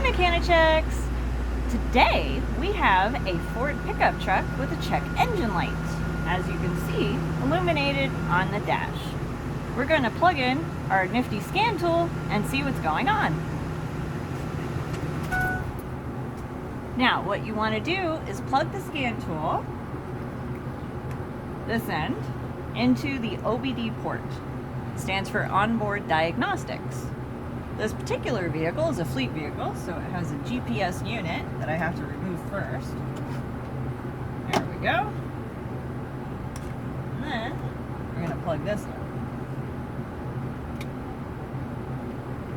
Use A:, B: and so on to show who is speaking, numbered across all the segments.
A: Mechanichex! Today we have a Ford pickup truck with a check engine light, as you can see, illuminated on the dash. We're going to plug in our nifty scan tool and see what's going on. Now what you want to do is plug the scan tool, this end, into the OBD port. It stands for Onboard Diagnostics. This particular vehicle is a fleet vehicle, so it has a GPS unit that I have to remove first. There we go. And then we're going to plug this in.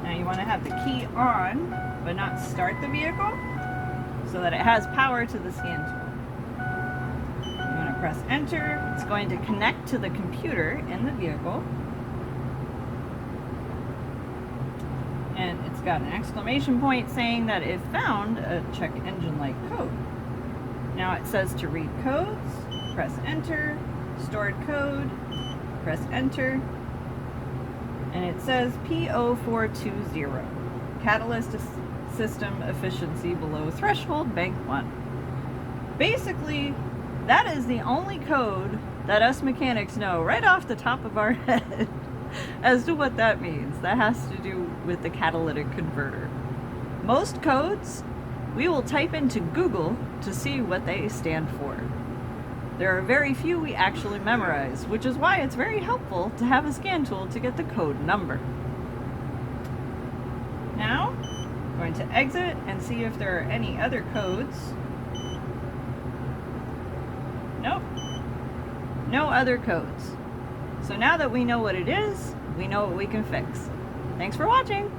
A: Now you want to have the key on, but not start the vehicle, so that it has power to the scan tool. I'm going to press enter. It's going to connect to the computer in the vehicle. And it's got an exclamation point saying that it found a check engine light code. Now it says to read codes, press enter, stored code, press enter, and it says P0420, catalyst system efficiency below threshold, bank 1. Basically, that is the only code that us mechanics know right off the top of our head as to what that means. That has to do with the catalytic converter. Most codes we will type into Google to see what they stand for. There are very few we actually memorize, which is why it's very helpful to have a scan tool to get the code number. Now, I'm going to exit and see if there are any other codes. Nope. No other codes. So now that we know what it is, we know what we can fix. Thanks for watching!